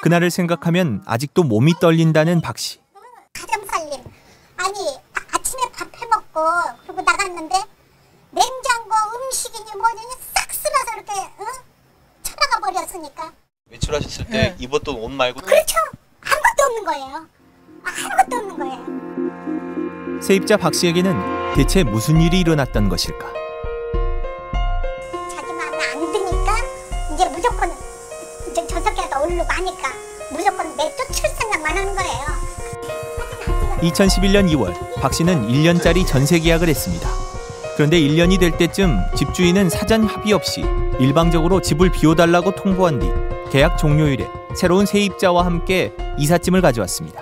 그날을 생각하면 아직도 몸이 떨린다는 박 씨. 가정살림. 아니 아침에 밥 해먹고 그리고 나갔는데 냉장고 음식이니 뭐니 싹 쓸어서 이렇게 쳐나가 버렸으니까. 외출하셨을 때 입었던 옷 말고. 그렇죠. 아무것도 없는 거예요. 아무것도 없는 거예요. 세입자 박 씨에게는 대체 무슨 일이 일어났던 것일까? 자기 마음에 안 드니까 이제 무조건 이제 저 새끼가 오르고 하니까 무조건 내쫓을 생각만 하는 거예요. 2011년 2월 박 씨는 1년짜리 전세 계약을 했습니다. 그런데 1년이 될 때쯤 집주인은 사전 합의 없이 일방적으로 집을 비워달라고 통보한 뒤 계약 종료일에 새로운 세입자와 함께 이삿짐을 가져왔습니다.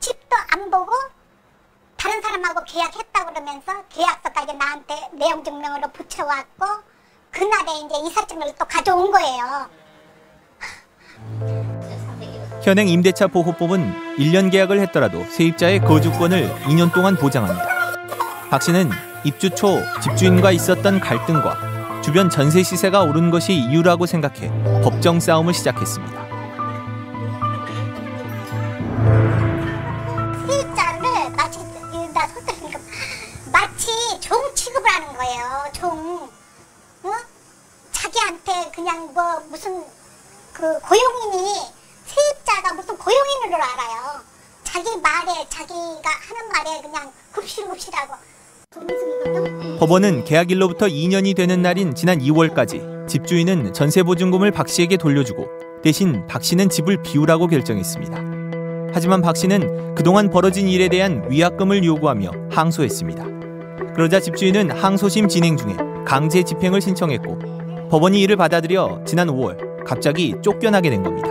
집도 안 보고 다른 사람하고 계약했다고 그러면서 계약서까지 나한테 내용 증명으로 붙여왔고 그날에 이제 이삿짐을 또 가져온 거예요. 현행 임대차 보호법은 1년 계약을 했더라도 세입자의 거주권을 2년 동안 보장합니다. 박 씨는 입주 초 집주인과 있었던 갈등과 주변 전세 시세가 오른 것이 이유라고 생각해 법정 싸움을 시작했습니다. 세입자를 마치 종 취급을 하는 거예요. 종. 자기한테 그냥 뭐 무슨 그 고용인이 세입자가 무슨 고용인으로 알아요. 자기 말에 자기가 하는 말에 그냥 굽실굽실하고. 법원은 계약일로부터 2년이 되는 날인 지난 2월까지 집주인은 전세보증금을 박 씨에게 돌려주고 대신 박 씨는 집을 비우라고 결정했습니다. 하지만 박 씨는 그동안 벌어진 일에 대한 위약금을 요구하며 항소했습니다. 그러자 집주인은 항소심 진행 중에 강제 집행을 신청했고 법원이 이를 받아들여 지난 5월 갑자기 쫓겨나게 된 겁니다.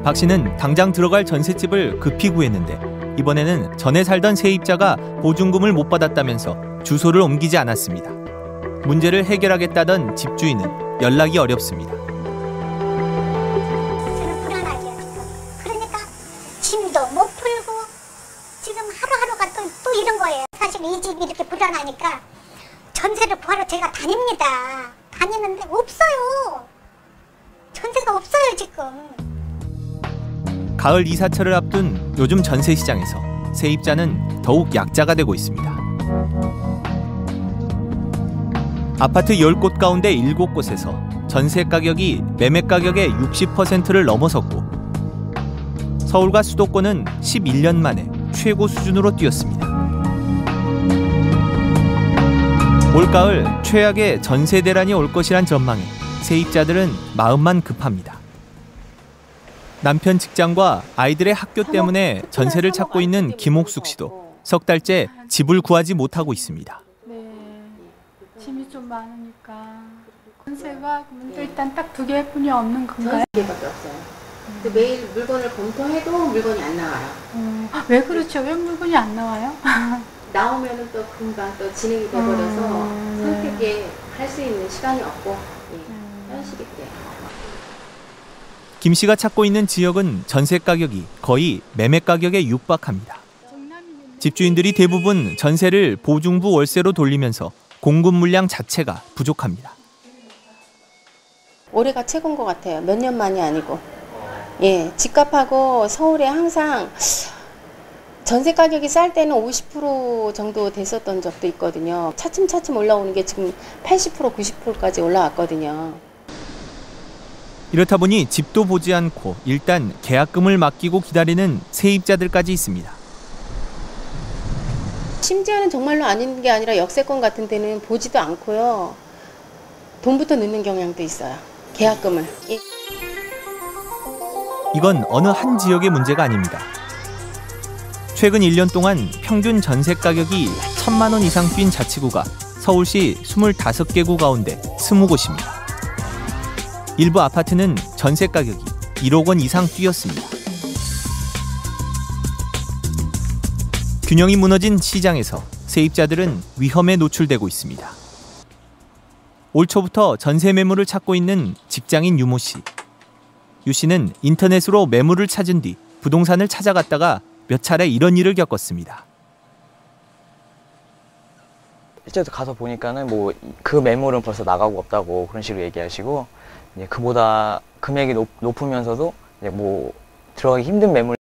박 씨는 당장 들어갈 전셋집을 급히 구했는데 이번에는 전에 살던 세입자가 보증금을 못 받았다면서 주소를 옮기지 않았습니다. 문제를 해결하겠다던 집주인은 연락이 어렵습니다. 저는 불안하죠. 그러니까 짐도 못 풀고 지금 하루하루가 또 이런 거예요. 사실 이 집이 이렇게 불안하니까 전세를 구하러 제가 다닙니다. 다니는데 없어요. 전세가 없어요 지금. 가을 이사철을 앞둔 요즘 전세 시장에서 세입자는 더욱 약자가 되고 있습니다. 아파트 10곳 가운데 7곳에서 전세 가격이 매매 가격의 60%를 넘어섰고 서울과 수도권은 11년 만에 최고 수준으로 뛰었습니다. 올가을 최악의 전세 대란이 올 것이란 전망에 세입자들은 마음만 급합니다. 남편 직장과 아이들의 학교 때문에 전세를 찾고 있는 김옥숙 씨도 석 달째 집을 구하지 못하고 있습니다. 네, 짐이 좀 많으니까 전세가 일단 딱 2개뿐이 없는 건가요? 2개밖에 없어요. 근데 매일 물건을 검토해도 물건이 안 나와요. 왜 그렇죠? 왜 물건이 안 나와요? 나오면은 또 금방 또 진행이 돼버려서 선택에 할 수 있는 시간이 없고 현실이 그래요. 김 씨가 찾고 있는 지역은 전세 가격이 거의 매매 가격에 육박합니다. 집주인들이 대부분 전세를 보증부 월세로 돌리면서 공급 물량 자체가 부족합니다. 올해가 최고인 것 같아요. 몇 년 만이 아니고. 예, 집값하고 서울에 항상 전세 가격이 쌀 때는 50% 정도 됐었던 적도 있거든요. 차츰차츰 올라오는 게 지금 80%, 90%까지 올라왔거든요. 이렇다 보니 집도 보지 않고 일단 계약금을 맡기고 기다리는 세입자들까지 있습니다. 심지어는 정말로 아닌 게 아니라 역세권 같은 데는 보지도 않고요. 돈부터 넣는 경향도 있어요. 계약금을. 예. 이건 어느 한 지역의 문제가 아닙니다. 최근 1년 동안 평균 전세 가격이 1,000만 원 이상 뛴 자치구가 서울시 25개구 가운데 20곳입니다. 일부 아파트는 전세 가격이 1억 원 이상 뛰었습니다. 균형이 무너진 시장에서 세입자들은 위험에 노출되고 있습니다. 올 초부터 전세 매물을 찾고 있는 직장인 유모 씨. 유 씨는 인터넷으로 매물을 찾은 뒤 부동산을 찾아갔다가 몇 차례 이런 일을 겪었습니다. 실제로 가서 보니까는 뭐 그 매물은 벌써 나가고 없다고 그런 식으로 얘기하시고 이제 그보다 금액이 높으면서도 이제 뭐 들어가기 힘든 매물